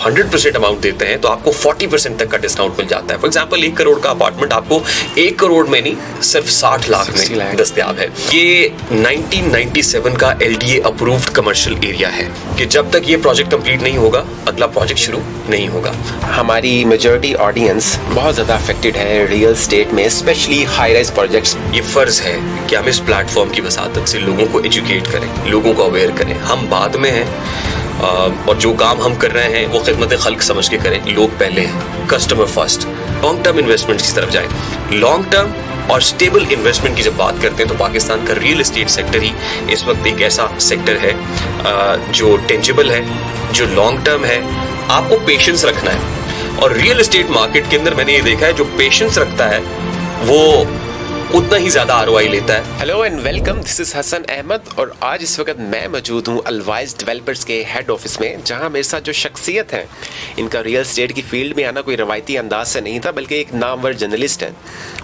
100% amount देते हैं तो आपको 40% तक का डिस्काउंट मिल जाता है। फॉर एग्जांपल 1 करोड़ का अपार्टमेंट आपको 1 करोड़ में नहीं सिर्फ 60 लाख में दस्तयाब है। ये 1997 का LDA अप्रूव्ड कमर्शियल एरिया है कि जब तक ये प्रोजेक्ट कंप्लीट नहीं होगा अगला प्रोजेक्ट शुरू नहीं होगा। हमारी मेजॉरिटी ऑडियंस बहुत ज़्यादा अफेक्टेड है रियल स्टेट में, स्पेशली हाई राइज प्रोजेक्ट्स। ये फर्ज है कि हम इस प्लेटफॉर्म की वसातत से लोगों को एजुकेट करें, लोगों को अवेयर करें। हम बाद में हैं और जो काम हम कर रहे हैं वो खिदमत खल्क समझ के करें। लोग पहले हैं, customer first. Long term investment की तरफ जाएं। लॉन्ग टर्म और स्टेबल इन्वेस्टमेंट की जब बात करते हैं तो पाकिस्तान का रियल एस्टेट सेक्टर ही इस वक्त एक ऐसा सेक्टर है जो टेंजिबल है, जो लॉन्ग टर्म है। आपको पेशेंस रखना है और रियल एस्टेट मार्केट के अंदर मैंने ये देखा है जो पेशेंस रखता है वो उतना ही ज्यादा ROI लेता है। Hello and welcome, this is Hasan Ahmed और आज इस वक्त मैं मौजूद हूँ अलवाइज डेवलपर्स के हेड ऑफिस में, जहाँ मेरे साथ जो शख्सियत है इनका रियल एस्टेट की फील्ड में आना कोई रवायती अंदाज से नहीं था बल्कि एक नामवर जर्नलिस्ट है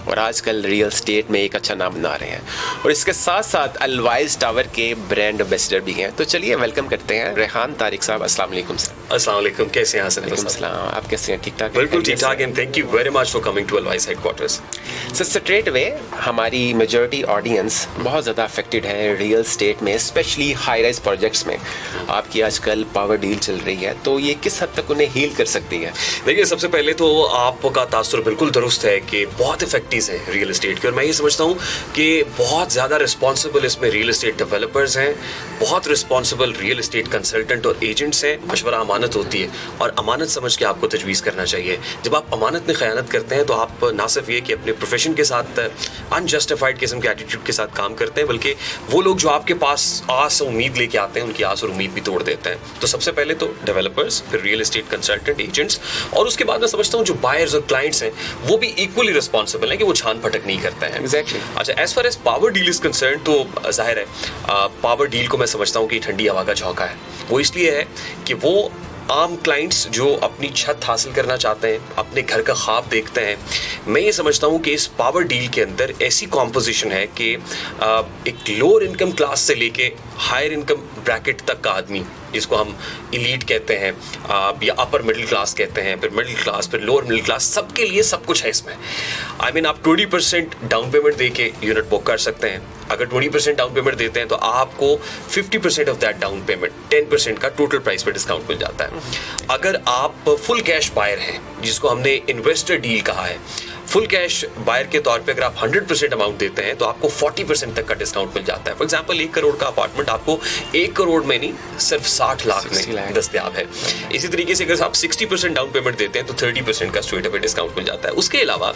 और आजकल रियल एस्टेट में एक अच्छा नाम बना रहे हैं और इसके साथ साथ अलवाइज टावर के ब्रांड एम्बेसडर भी हैं। तो चलिए वेलकम करते हैं रेहान तारिक साहब। अस्सलाम वालेकुम सर। अस्सलाम वालेकुम, कैसे हैं हसन? आप कैसे हैं? ठीक ठाक? बिल्कुल ठीक ठाक and thank you very much for coming to Alwaiz headquarters. Sir straight way हमारी मेजॉरिटी ऑडियंस बहुत ज़्यादा अफेक्टेड है रियल स्टेट में, स्पेशली हाई राइज प्रोजेक्ट्स में। आपकी आजकल पावर डील चल रही है तो ये किस हद तक उन्हें हील कर सकती है? देखिए, सबसे पहले तो आपका तासुर बिल्कुल दुरुस्त है कि बहुत इफेक्टिव है रियल एस्टेट के और मैं ये समझता हूँ कि बहुत ज़्यादा रिस्पॉन्सिबल इसमें रियल एस्टेट डेवलपर्स हैं, बहुत रिस्पॉन्सिबल रियल एस्टेट कंसल्टेंट और एजेंट्स हैं। मशवरा अमानत होती है और अमानत समझ के आपको तजवीज़ करना चाहिए। जब आप अमानत में ख़यानत करते हैं तो आप ना सिर्फ ये कि अपने प्रोफेशन के साथ अनजस्टिफाइड किस्म के एटीट्यूड के साथ काम करते हैं बल्कि वो लोग जो आपके पास आस उम्मीद लेके आते हैं उनकी आस और उम्मीद भी तोड़ देते हैं। तो सबसे पहले तो डेवलपर्स, फिर रियल एस्टेट कंसल्टेंट, एजेंट्स और उसके बाद मैं समझता हूँ जो बायर्स और क्लाइंट्स हैं वो भी इक्वली रिस्पॉन्सिबल हैं कि वो छान फटक नहीं करते हैं। Exactly. अच्छा, as far as power deal is concern तो जाहिर है पावर डील को मैं समझता हूँ कि ठंडी हवा का झोंका है। वो इसलिए है कि वो आम क्लाइंट्स जो अपनी छत हासिल करना चाहते हैं, अपने घर का ख्वाब देखते हैं, मैं ये समझता हूँ कि इस पावर डील के अंदर ऐसी कॉम्पोजिशन है कि एक लोअर इनकम क्लास से लेके हायर इनकम ब्रैकेट तक का आदमी, जिसको हम इलीट कहते हैं या अपर मिडिल क्लास कहते हैं, फिर मिडिल क्लास, फिर लोअर मिडिल क्लास, सबके लिए सब कुछ है इसमें। आई मीन आप 20% डाउन पेमेंट दे के यूनिट बुक कर सकते हैं। अगर 20% डाउन पेमेंट देते हैं तो आपको 50% ऑफ दैट डाउन पेमेंट 10% का टोटल प्राइस पे डिस्काउंट मिल जाता है। अगर आप फुल कैश बायर हैं, जिसको हमने इन्वेस्टर डील कहा है, फुल कैश बायर के तौर पे अगर आप 100% अमाउंट देते हैं तो आपको 40% तक का डिस्काउंट मिल जाता है। फॉर एग्जांपल 1 करोड़ का अपार्टमेंट आपको 1 करोड़ में नहीं सिर्फ 60 लाख में दस्तयाब है। इसी तरीके से अगर आप 60% डाउन पेमेंट देते हैं तो 30% का स्ट्रेट अवे डिस्काउंट मिल जाता है। उसके अलावा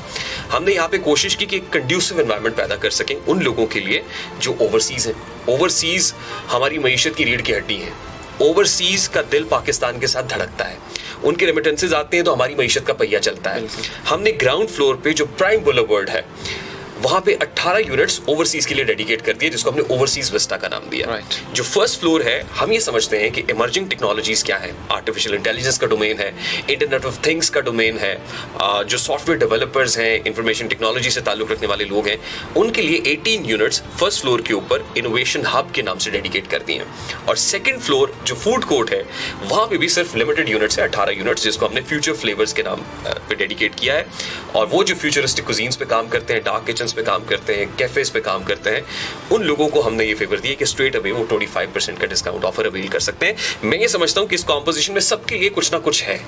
हमने यहाँ पे कोशिश की कि एक कंड्यूसिव एनवायरनमेंट पैदा कर सकें उन लोगों के लिए जो ओवरसीज हैं। ओवरसीज हमारी मईशत की रीढ़ की हड्डी है। ओवरसीज का दिल पाकिस्तान के साथ धड़कता है, उनके रेमिटेंसेज आते हैं तो हमारी मईशत का पहिया चलता है। हमने ग्राउंड फ्लोर पे जो प्राइम बुलेवर्ड है वहाँ पे 18 यूनिट्स ओवरसीज के लिए डेडिकेट कर दिए, जिसको हमने ओवरसीज विस्टा का नाम दिया। जो फर्स्ट फ्लोर है, हम ये समझते हैं कि इमर्जिंग टेक्नोलॉजीज क्या है, आर्टिफिशियल इंटेलिजेंस का डोमेन है, इंटरनेट ऑफ थिंग्स का डोमेन है, जो सॉफ्टवेयर डेवलपर्स हैं, इंफॉर्मेशन टेक्नोलॉजी से ताल्लुक रखने वाले लोग हैं, उनके लिए 18 यूनिट्स फर्स्ट फ्लोर के ऊपर इनोवेशन हब के नाम से डेडिकेट कर दिए हैं। और सेकेंड फ्लोर जो फूड कोर्ट है वहाँ पे भी सिर्फ लिमिटेड यूनिट्स है, 18 यूनिट्स, जिसको हमने फ्यूचर फ्लेवर्स के नाम पे डेडिकेट किया है। और वो जो फ्यूचरिस्टिक कुजीन्स पे काम करते हैं, डार्क किचन पे काम करते हैं, कैफेज पे काम करते हैं, उन लोगों को हमने ये फेवर दिया कि स्ट्रेट अवे वो 25% का डिस्काउंट ऑफर अवेल कर सकते हैं। मैं ये समझता हूँ कि इस कॉम्पोजिशन में सबके लिए कुछ ना कुछ है।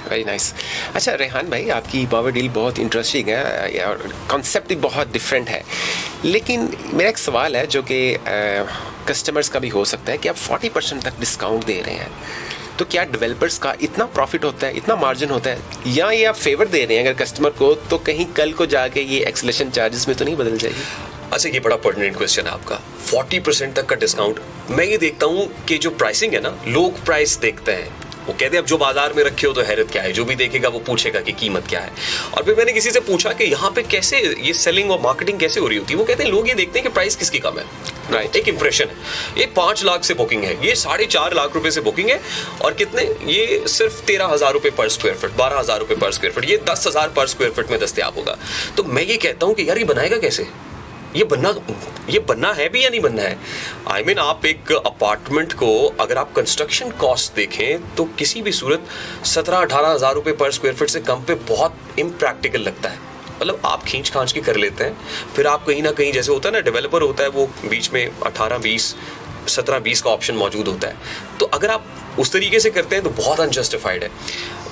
Very nice. अच्छा रेहान भाई, आपकी पावर डील बहुत इंटरेस्टिंग है और कॉन्सेप्ट भी बहुत डिफरेंट है, लेकिन मेरा एक सवाल है जो कि कस्टमर्स का भी हो सकता है कि आप 40% तक डिस्काउंट दे रहे हैं, तो क्या डेवलपर्स का इतना प्रॉफिट होता है, इतना मार्जिन होता है, या ये आप फेवर दे रहे हैं अगर कस्टमर को, तो कहीं कल को जाके ये एक्सेलेशन चार्जेस में तो नहीं बदल जाएगी? अच्छा, ये बड़ा पर्टिनेंट क्वेश्चन है आपका। 40% तक का डिस्काउंट, मैं ये देखता हूँ कि जो प्राइसिंग है ना, लोग प्राइस देखते हैं, वो कहते हैं अब जो बाजार में रखे हो तो हैरत क्या है, जो भी देखेगा वो पूछेगा कि कीमत क्या है। और फिर मैंने किसी से पूछा कि यहाँ पे कैसे ये सेलिंग और मार्केटिंग कैसे हो रही होती है, वो कहते हैं लोग ये देखते हैं कि प्राइस किसकी कम है। राइट, एक इंप्रेशन है। ये 5 लाख से बुकिंग है, ये 4.5 लाख रुपए से बुकिंग है, और कितने, ये सिर्फ 13,000 रुपए पर स्क्वायर फुट, 12,000 रुपए पर स्क्वायर फुट, ये 10,000 पर स्क्वायर फुट में दस्तयाब होगा। तो मैं ये कहता हूँ कि यार ये बनाएगा कैसे, ये बनना है भी या नहीं बनना है? I mean, आप एक अपार्टमेंट को अगर आप कंस्ट्रक्शन कॉस्ट देखें तो किसी भी सूरत 17-18 हज़ार रुपये पर स्क्वायर फीट से कम पे बहुत इम्प्रैक्टिकल लगता है। मतलब आप खींच खांच के कर लेते हैं, फिर आप कहीं ना कहीं, जैसे होता है ना, डेवलपर होता है वो बीच में 18-20 17-20 का ऑप्शन मौजूद होता है, तो अगर आप उस तरीके से करते हैं तो बहुत अनजस्टिफाइड है,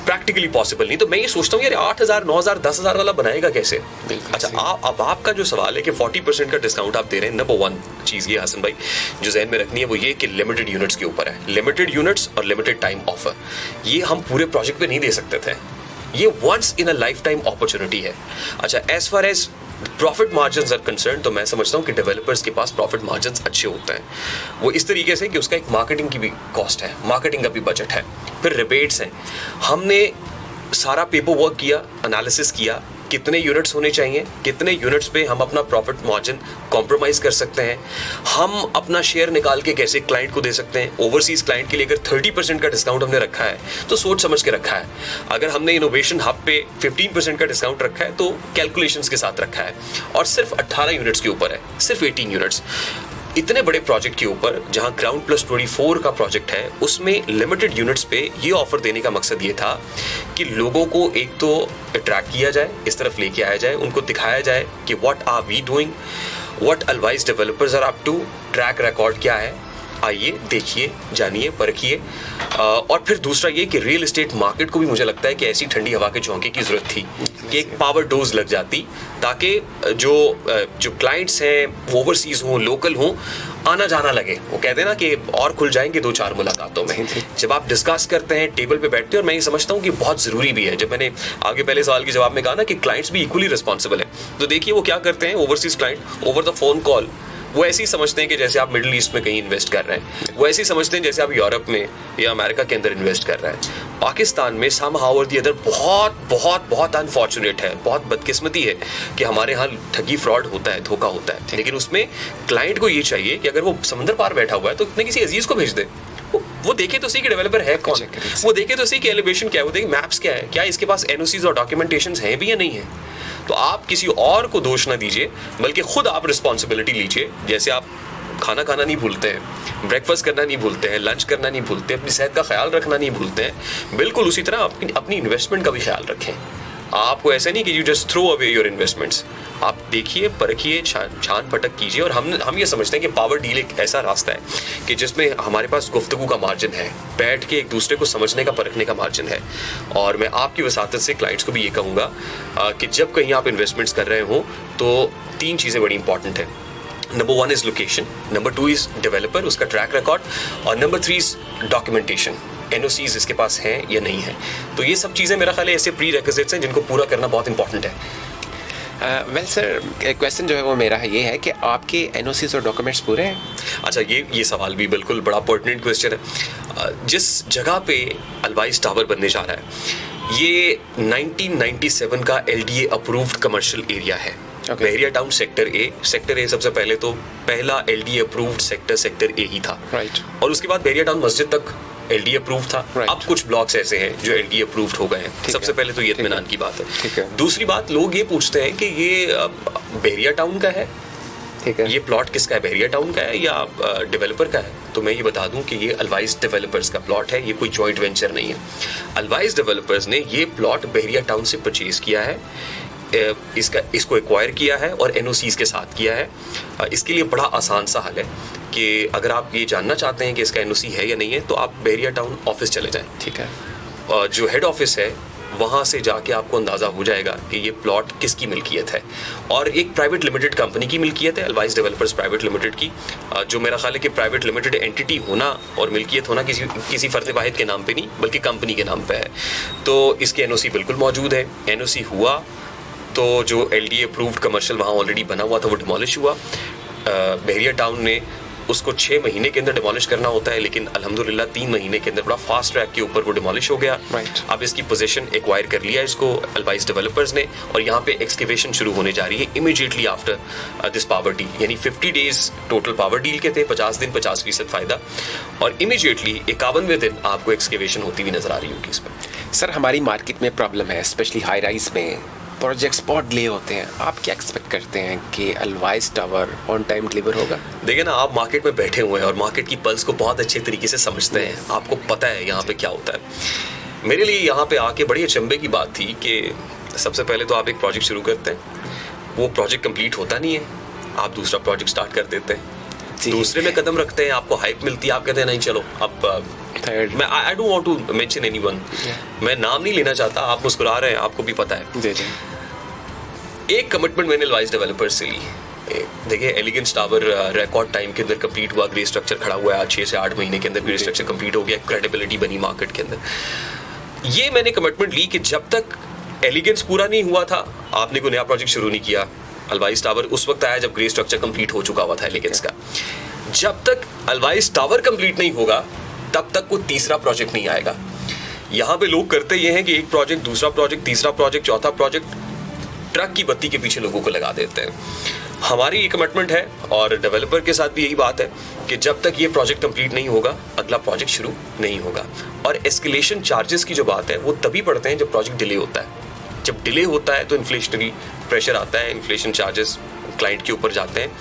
प्रैक्टिकली पॉसिबल नहीं। तो मैं ये सोचता हूँ यार 8,000 9,000 10,000 वाला बनाएगा कैसे? अच्छा, अब आपका जो सवाल है कि 40% का डिस्काउंट आप दे रहे हैं, नंबर 1 चीज़ ये हसन भाई जो जहन में रखनी है वो ये कि लिमिटेड यूनिट्स के ऊपर है। लिमिटेड यूनिट्स और लिमिटेड टाइम ऑफर, ये हम पूरे प्रोजेक्ट पे नहीं दे सकते थे, ये once in a life time opportunity है। अच्छा, as far as profit margins are concern, तो मैं समझता हूँ कि डेवलपर्स के पास प्रॉफिट मार्जिन्स अच्छे होते हैं, वो इस तरीके से कि उसका एक मार्केटिंग की भी कॉस्ट है, मार्केटिंग का भी बजट है, फिर रिबेट्स हैं। हमने सारा पेपर वर्क किया, एनालिसिस किया, कितने यूनिट्स होने चाहिए, कितने यूनिट्स पे हम अपना प्रॉफिट मार्जिन कॉम्प्रोमाइज़ कर सकते हैं, हम अपना शेयर निकाल के कैसे क्लाइंट को दे सकते हैं। ओवरसीज़ क्लाइंट के लिए अगर 30% का डिस्काउंट हमने रखा है तो सोच समझ के रखा है। अगर हमने इनोवेशन हब पे 15% का डिस्काउंट रखा है तो कैलकुलेशंस के साथ रखा है, और सिर्फ 18 यूनिट्स के ऊपर है, सिर्फ 18 यूनिट्स। इतने बड़े प्रोजेक्ट के ऊपर जहां ग्राउंड प्लस 24 का प्रोजेक्ट है, उसमें लिमिटेड यूनिट्स पे ये ऑफर देने का मकसद ये था कि लोगों को एक तो अट्रैक्ट किया जाए, इस तरफ लेके आया जाए, उनको दिखाया जाए कि what are we doing, what always developers are up to, track record क्या है, आइए देखिए, जानिए, परखिए। और फिर दूसरा ये कि रियल एस्टेट मार्केट को भी मुझे लगता है कि ऐसी ठंडी हवा के झोंके की ज़रूरत थी कि एक पावर डोज लग जाती, ताकि जो क्लाइंट्स हैं ओवरसीज़ हों, लोकल हों, आना जाना लगे। वो कहते हैं ना कि और खुल जाएंगे 2-4 मुलाकातों में, जब आप डिस्कस करते हैं, टेबल पे बैठते हैं। और मैं ये समझता हूँ कि बहुत ज़रूरी भी है। जब मैंने आगे पहले सवाल के जवाब में कहा ना कि क्लाइंट्स भी इक्वली रिस्पॉन्सिबल है, तो देखिए वो क्या करते हैं, overseas client over the phone call वो ऐसे ही समझते हैं कि जैसे आप मिडिल ईस्ट में कहीं इन्वेस्ट कर रहे हैं, वो ऐसे ही समझते हैं जैसे आप यूरोप में या अमेरिका के अंदर इन्वेस्ट कर रहे हैं। पाकिस्तान में समहाउ और द अदर बहुत बहुत बहुत अनफॉर्चुनेट है, बहुत बदकिस्मती है कि हमारे यहाँ ठगी फ्रॉड होता है, धोखा होता है। लेकिन उसमें क्लाइंट को ये चाहिए कि अगर वो समंदर पार बैठा हुआ है तो अपने किसी अजीज को भेज दे, वो देखे तो सही कि डेवलपर है कौन, वो देखे तो सही कि एलिवेशन क्या है, वो देखे मैप्स क्या है, क्या इसके पास एनओसीज और डॉक्यूमेंटेशंस हैं भी या नहीं है। तो आप किसी और को दोष ना दीजिए, बल्कि खुद आप रिस्पॉन्सिबिलिटी लीजिए। जैसे आप खाना खाना नहीं भूलते हैं, ब्रेकफास्ट करना नहीं भूलते हैं, लंच करना नहीं भूलते, अपनी सेहत का ख्याल रखना नहीं भूलते हैं, बिल्कुल उसी तरह अपनी इन्वेस्टमेंट का भी ख्याल रखें। आपको ऐसा नहीं कि you just throw away your investments, आप देखिए, परखिए, छान पटक कीजिए। और हम ये समझते हैं कि पावर डील एक ऐसा रास्ता है कि जिसमें हमारे पास गुफ्तगू का मार्जिन है, बैठ के एक दूसरे को समझने का, परखने का मार्जिन है। और मैं आपकी वसातत से क्लाइंट्स को भी ये कहूँगा कि जब कहीं आप इन्वेस्टमेंट्स कर रहे हो तो 3 चीज़ें बड़ी इंपॉर्टेंट है। Number 1 is location, number 2 is developer, उसका ट्रैक रिकॉर्ड, और नंबर 3 इज़ डॉक्यूमेंटेशन, एनओसीज इसके पास हैं या नहीं है। तो ये सब चीज़ें मेरा ख्याल है ऐसे प्री रिक्विजिट्स हैं जिनको पूरा करना बहुत इंपॉर्टेंट है। वेल सर, क्वेश्चन जो है वो मेरा ये है कि आपके एनओसीज और डॉक्यूमेंट्स पूरे हैं? अच्छा, ये सवाल भी बिल्कुल बड़ा पर्टिनेंट क्वेश्चन है। जिस जगह पे अलवाइज टावर बनने जा रहा है, ये 1997 का LDA अप्रूव्ड कमर्शियल एरिया है। बहरिया टाउन सेक्टर ए सबसे पहले तो पहला LDA अप्रूव्ड सेक्टर ए ही था, राइट। और उसके बाद बहरिया टाउन मस्जिद तक LDA अप्रूव था। अब कुछ ब्लॉक्स ऐसे हैं जो LDA अप्रूव्ड हो गए हैं। सबसे पहले तो ये इत्मीनान की बात है। दूसरी बात, लोग ये पूछते हैं कि ये बहरिया टाउन का है, ठीक है, ये प्लॉट किसका है, बहरिया टाउन का है या डेवलपर का है? तो मैं ये बता दूं कि ये अलवाइज डेवलपर्स का प्लॉट है, ये कोई जॉइंट वेंचर नहीं है। अलवाइज डेवलपर्स ने ये प्लॉट बहरिया टाउन से परचेज किया है, इसको एक्वायर किया है और एनओसीज के साथ किया है। इसके लिए बड़ा आसान सा हल है कि अगर आप ये जानना चाहते हैं कि इसका एनओसी है या नहीं है, तो आप बहरिया टाउन ऑफिस चले जाएं, ठीक है। जो हेड ऑफिस है वहाँ से जाके आपको अंदाज़ा हो जाएगा कि ये प्लॉट किसकी मिल्कियत है। और एक प्राइवेट लिमिटेड कंपनी की मिल्कियत है, अलवाइज डेवलपर्स प्राइवेट लिमिटेड की, जो मेरा ख्याल है कि प्राइवेट लिमिटेड एंटिटी होना और मिल्कियत होना किसी फ़र्द वाहिद के नाम पे नहीं बल्कि कंपनी के नाम पे है। तो इसके एनओसी बिल्कुल मौजूद है। एनओसी हुआ तो जो LDA अप्रूव्ड कमर्शियल वहाँ ऑलरेडी बना हुआ था वो डिमोलिश हुआ। बहरिया टाउन ने उसको 6 महीने के अंदर डिमोलिश करना होता है, लेकिन अल्हम्दुलिल्लाह 3 महीने के अंदर बड़ा फास्ट ट्रैक के ऊपर वो डिमोलिश हो गया। अब इसकी पोजीशन एक्वायर कर लिया इसको अलवाइज डेवलपर्स ने, और यहाँ पे एक्सकेवेशन शुरू होने जा रही है immediately after this power deal. यानी 50 डेज टोटल पावर डील के थे, 50 दिन 50% फ़ायदा, और इमीडिएटली 51वें दिन आपको एक्सकेवेशन होती हुई नजर आ रही होगी इसमें। सर, हमारी मार्केट में प्रॉब्लम है, स्पेशली हाई राइज में प्रोजेक्ट्स बहुत डिले होते हैं, आप क्या एक्सपेक्ट करते हैं कि अल्वाइस टावर ऑन टाइम डिलीवर होगा? देखिए ना, आप मार्केट में बैठे हुए हैं और मार्केट की पल्स को बहुत अच्छे तरीके से समझते हैं, आपको पता है यहाँ पे क्या होता है। मेरे लिए यहाँ पे आके बड़ी अचंभे की बात थी कि सबसे पहले तो आप एक प्रोजेक्ट शुरू करते हैं, वो प्रोजेक्ट कंप्लीट होता नहीं है, आप दूसरा प्रोजेक्ट स्टार्ट कर देते हैं, दूसरे में कदम रखते हैं, आपको हाइप मिलती है, आप कहते हैं नहीं चलो अब थर्ड। मैं I don't want to mention anyone, मैं नाम नहीं लेना चाहता, आप मुस्कुरा रहे हैं, आपको भी पता है। जी जी। एक कमिटमेंट मैंने अल्वाइस डेवलपर्स से ली। देखिए, एलिगेंस टावर रिकॉर्ड टाइम के अंदर कंप्लीट हुआ, ग्रे स्ट्रक्चर खड़ा हुआ है, 6 से 8 महीने के अंदर ग्रे स्ट्रक्चर कंप्लीट हो गया, क्रेडिबिलिटी बनी मार्केट के अंदर। ये मैंने कमिटमेंट ली कि जब तक एलिगेंस पूरा नहीं हुआ था, आपने कोई नया प्रोजेक्ट शुरू नहीं किया। अल्वाइस टावर उस वक्त आया जब ग्रे स्ट्रक्चर कंप्लीट हो चुका हुआ था एलिगेंस का। जब तक अल्वाइस टावर कंप्लीट नहीं होगा, तब तक कोई तीसरा प्रोजेक्ट नहीं आएगा। यहाँ पे लोग करते ये हैं कि एक प्रोजेक्ट, दूसरा प्रोजेक्ट, तीसरा प्रोजेक्ट, चौथा प्रोजेक्ट, ट्रक की बत्ती के पीछे लोगों को लगा देते हैं। हमारी ये कमिटमेंट है और डेवलपर के साथ भी यही बात है कि जब तक ये प्रोजेक्ट कंप्लीट नहीं होगा, अगला प्रोजेक्ट शुरू नहीं होगा। और एस्केलेशन चार्जेस की जो बात है वो तभी पड़ते हैं जब प्रोजेक्ट डिले होता है। जब डिले होता है तो इन्फ्लेशनरी प्रेशर आता है, इन्फ्लेशन चार्जेस क्लाइंट के ऊपर जाते हैं,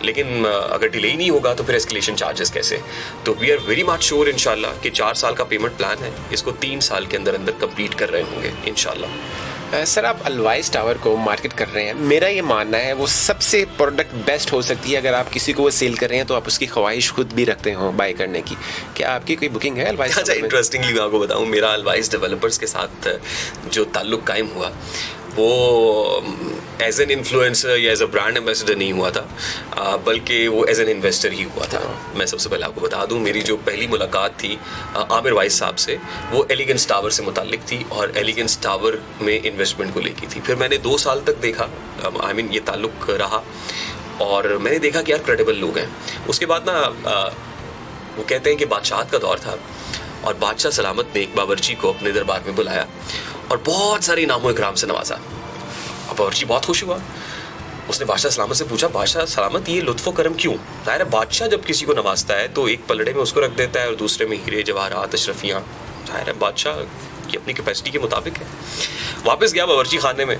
लेकिन अगर डिले ही नहीं होगा तो फिर एस्केलेशन चार्जेस कैसे? तो we are very much sure इंशाल्लाह कि 4 साल का पेमेंट प्लान है, इसको 3 साल के अंदर अंदर कंप्लीट कर रहे होंगे इंशाल्लाह। सर, आप अल्वाइस टावर को मार्केट कर रहे हैं, मेरा ये मानना है वो सबसे प्रोडक्ट बेस्ट हो सकती है अगर आप किसी को वो सेल कर रहे हैं तो आप उसकी ख्वाहिश खुद भी रखते हो बाय करने की। क्या आपकी कोई बुकिंग है अल्वाइस? अच्छा, इंटरेस्टिंगली मैं आपको बताऊं, मेरा अल्वाइस डेवलपर्स के साथ जो ताल्लुक कायम हुआ वो एज एन इन्फ्लुएंसर या एज अ ब्रांड एम्बेसडर नहीं हुआ था, बल्कि वो एज एन इन्वेस्टर ही हुआ था। मैं सबसे पहले आपको बता दूं, मेरी जो पहली मुलाकात थी आमिर वाइस साहब से, वो एलिगेंस टावर से मुताल्लिक थी और एलिगेंस टावर में इन्वेस्टमेंट को लेकी थी। फिर मैंने 2 साल तक देखा, ये ताल्लुक रहा और मैंने देखा कि यार क्रेडिबल लोग हैं। उसके बाद ना वो कहते हैं कि बादशाहत का दौर था और बादशाह सलामत ने एक बावर्ची को अपने दरबार में बुलाया और बहुत सारे इनामों इकराम से नवाजा। अब बावर्ची बहुत खुश हुआ, उसने बादशाह सलामत से पूछा, बादशाह सलामत ये लुत्फ़ो करम क्यों? ज़ाहिर है बादशाह जब किसी को नवाजता है तो एक पलड़े में उसको रख देता है और दूसरे में हीरे जवाहरात अशरफियाँ। ज़ाहिर है बादशाह की अपनी कैपेसिटी के मुताबिक है। वापस गया बावर्ची खाने में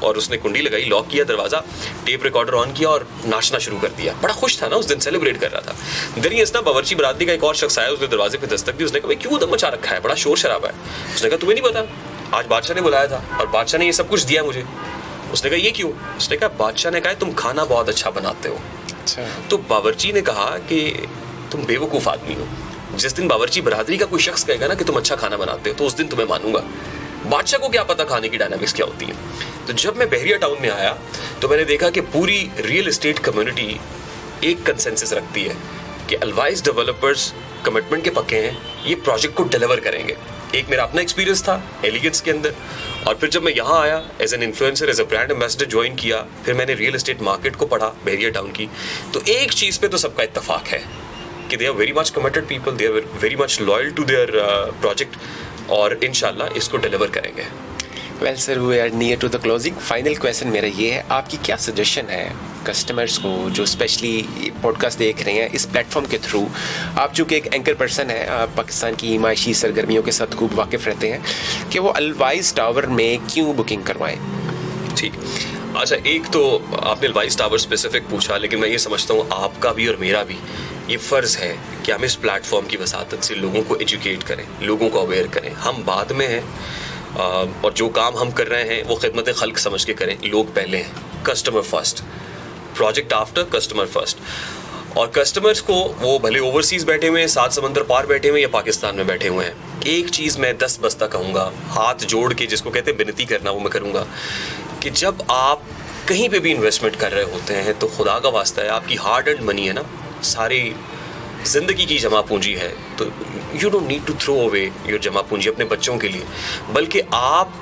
और उसने कुंडी लगाई, लॉक किया दरवाज़ा, टेप रिकॉर्डर ऑन किया और नाचना शुरू कर दिया। बड़ा खुश था ना, उस दिन सेलिब्रेट कर रहा था। देन ये बावर्ची बरादरी का एक और शख्स आया, उसने दरवाजे पे दस्तक दी। उसने कहा, भाई क्यों दम मचा रखा है, बड़ा शोर शराबा है। उसने कहा, तुम्हें नहीं पता, आज बादशाह ने बुलाया था और बादशाह ने ये सब कुछ दिया मुझे। उसने कहा, ये क्यों? उसने कहा, बादशाह ने कहा तुम खाना बहुत अच्छा बनाते हो। अच्छा। तो बावर्ची ने कहा कि तुम बेवकूफ़ आदमी हो। जिस दिन बावर्ची बरादरी का कोई शख्स कहेगा ना कि तुम अच्छा खाना बनाते हो तो उस दिन तुम्हें मानूंगा। बादशाह को क्या पता खाने की डायनामिक्स क्या होती है। तो जब मैं बहरिया टाउन में आया तो मैंने देखा कि पूरी रियल एस्टेट कम्युनिटी एक कंसेंसस रखती है कि अल्वाइस डेवलपर्स कमिटमेंट के पक्के हैं, ये प्रोजेक्ट को डिलीवर करेंगे। एक मेरा अपना एक्सपीरियंस था एलिगेंस के अंदर, और फिर जब मैं यहाँ आया as an influencer, as a brand ambassador join किया, फिर मैंने रियल एस्टेट मार्केट को पढ़ा बहरिया टाउन की, तो एक चीज़ पे तो सबका इत्तेफाक है कि they are very much committed people, they are very much loyal to their project और इंशाल्लाह इसको डिलीवर करेंगे। Well sir, we are near to the closing. Final question मेरा ये है, आपकी क्या सजेशन है कस्टमर्स को जो स्पेशली पॉडकास्ट देख रहे हैं इस प्लेटफॉर्म के थ्रू? आप चूँकि एक एंकर पर्सन हैं, आप पाकिस्तान की माशी सरगर्मियों के साथ खूब वाकिफ़ रहते हैं, कि वो अल्वाइस टावर में क्यों बुकिंग करवाएं? ठीक, अच्छा, एक तो आपने अल्वाइस टावर स्पेसिफिक पूछा, लेकिन मैं ये समझता हूँ आपका भी और मेरा भी ये फ़र्ज़ है कि हम इस प्लेटफॉर्म की वसातत से लोगों को एजुकेट करें, लोगों को अवेयर करें। हम बाद में हैं और जो काम हम कर रहे हैं वो खिदमत खल्क समझ के करें। लोग पहले हैं, customer first, project after, customer first. और कस्टमर्स को, वो भले ओवरसीज़ बैठे हुए हैं, 7 समंदर पार बैठे हुए हैं या पाकिस्तान में बैठे हुए हैं, एक चीज़ मैं 10 बस्ता कहूँगा, हाथ जोड़ के जिसको कहते हैं विनती करना, वो मैं करूँगा कि जब आप कहीं पे भी इन्वेस्टमेंट कर रहे होते हैं तो खुदा का वास्ता है, आपकी हार्ड एंड मनी है ना, सारी ज़िंदगी की जमा पूंजी है, तो you don't need to throw away your जमा पूंजी अपने बच्चों के लिए, बल्कि आप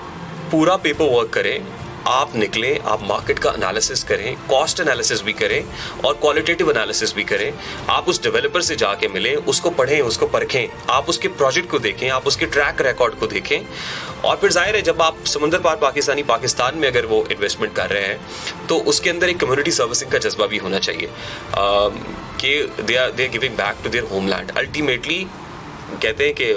पूरा पेपर वर्क करें, आप निकलें, आप मार्केट का एनालिसिस करें, कॉस्ट एनालिसिस भी करें और क्वालिटेटिव एनालिसिस भी करें। आप उस डेवलपर से जाके मिलें, उसको पढ़ें, उसको परखें, आप उसके प्रोजेक्ट को देखें, आप उसके ट्रैक रिकॉर्ड को देखें। और फिर जाहिर है जब आप समंदर पार पाकिस्तान में अगर वो इन्वेस्टमेंट कर रहे हैं तो उसके अंदर एक कम्युनिटी सर्विसिंग का जज्बा भी होना चाहिए कि they are giving back to their homeland. Ultimately कहते हैं कि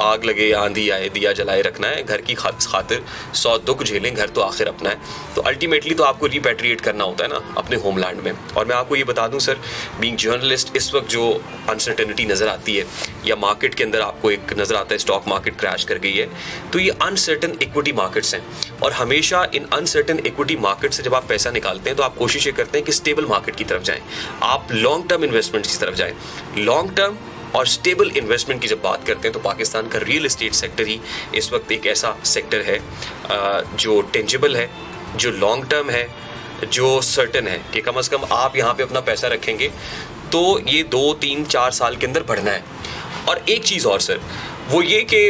आग लगे या आंधी आए दिया जलाए रखना है, घर की खातिर 100 दुख झेलें घर तो आखिर अपना है। तो अल्टीमेटली तो आपको रिपैट्रिएट करना होता है ना अपने होमलैंड में। और मैं आपको ये बता दूं सर, बीइंग जर्नलिस्ट, इस वक्त जो अनसर्टेनिटी नज़र आती है या मार्केट के अंदर आपको एक नज़र आता है स्टॉक मार्केट क्रैश कर गई है, तो ये अनसर्टन इक्विटी मार्केट्स हैं। और हमेशा इन अनसर्टन इक्विटी मार्केट से जब आप पैसा निकालते हैं तो आप कोशिश ये करते हैं कि स्टेबल मार्केट की तरफ जाएं, आप लॉन्ग टर्म इन्वेस्टमेंट की तरफ जाएं। लॉन्ग टर्म और स्टेबल इन्वेस्टमेंट की जब बात करते हैं तो पाकिस्तान का रियल एस्टेट सेक्टर ही इस वक्त एक ऐसा सेक्टर है जो टेंजिबल है, जो लॉन्ग टर्म है, जो सर्टन है कि कम से कम आप यहाँ पे अपना पैसा रखेंगे तो ये 2, 3, 4 साल के अंदर बढ़ना है। और एक चीज़ और सर, वो ये कि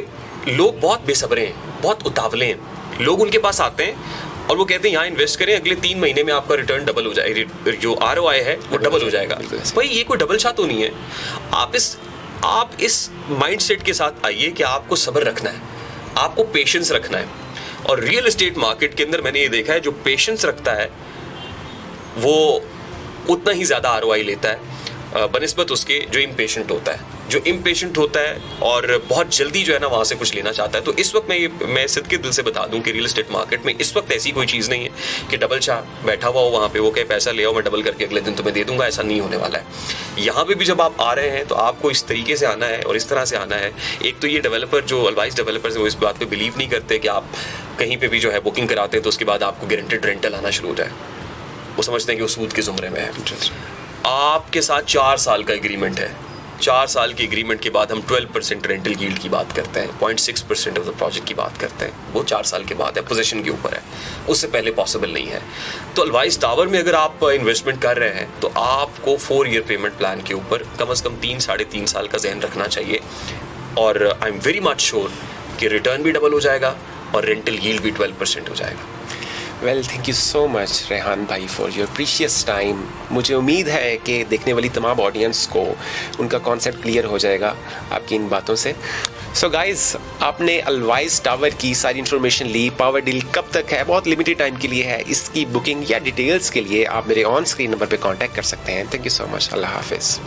लोग बहुत बेसब्रे हैं, बहुत उतावले हैं। लोग उनके पास आते हैं और वो कहते हैं यहाँ इन्वेस्ट करें, अगले 3 महीने में आपका रिटर्न डबल हो जाएगा, जो ROI है वो डबल हो जाएगा। भाई ये कोई डबल छात तो नहीं है। आप इस माइंडसेट के साथ आइए कि आपको सब्र रखना है, आपको पेशेंस रखना है। और रियल एस्टेट मार्केट के अंदर मैंने ये देखा है जो पेशेंस रखता है वो उतना ही ज़्यादा ROI लेता है बनिस्बत उसके जो इम्पेशेंट होता है। जो इम्पेशेंट होता है और बहुत जल्दी जो है ना वहाँ से कुछ लेना चाहता है। तो इस वक्त मैं सिद्ध के दिल से बता दूं कि रियल एस्टेट मार्केट में इस वक्त ऐसी कोई चीज़ नहीं है कि डबल शाह बैठा हुआ हो वहाँ पे, वो कहे पैसा ले आओ मैं डबल करके अगले दिन तुम्हें दे दूंगा, ऐसा नहीं होने वाला है। यहाँ पे भी जब आप आ रहे हैं तो आपको इस तरीके से आना है और इस तरह से आना है। एक तो ये डेवलपर जो एडवाइस डेवलपर्स हैं वो इस बात पर बिलीव नहीं करते कि आप कहीं पर भी जो है बुकिंग कराते हैं तो उसके बाद आपको गारंटेड रेंटल आना शुरू हो जाए। वो समझते हैं कि वो सूद के ज़ुमरे में है। आपके साथ 4 साल का एग्रीमेंट है, 4 साल की एग्रीमेंट के बाद हम 12% रेंटल यील्ड की बात करते हैं, 0.6% ऑफ द प्रोजेक्ट की बात करते हैं। वो 4 साल के बाद है, पोजीशन के ऊपर है, उससे पहले पॉसिबल नहीं है। तो अल्वाइस टावर में अगर आप इन्वेस्टमेंट कर रहे हैं तो आपको 4 ईयर पेमेंट प्लान के ऊपर कम से कम 3-3.5 साल का जहन रखना चाहिए। और I am very much sure कि रिटर्न भी डबल हो जाएगा और रेंटल यील्ड भी 12% हो जाएगा। Well, thank you so much Rehan भाई फॉर योर प्रीशियस टाइम। मुझे उम्मीद है कि देखने वाली तमाम ऑडियंस को उनका कॉन्सेप्ट क्लियर हो जाएगा आपकी इन बातों से। सो गाइज, आपने अल्वाइस टावर की सारी इन्फॉर्मेशन ली। पावर डील कब तक है? बहुत लिमिटेड टाइम के लिए है। इसकी बुकिंग या डिटेल्स के लिए आप मेरे ऑन स्क्रीन नंबर पर कॉन्टैक्ट कर सकते हैं। Thank you so much. अल्लाह हाफिज़।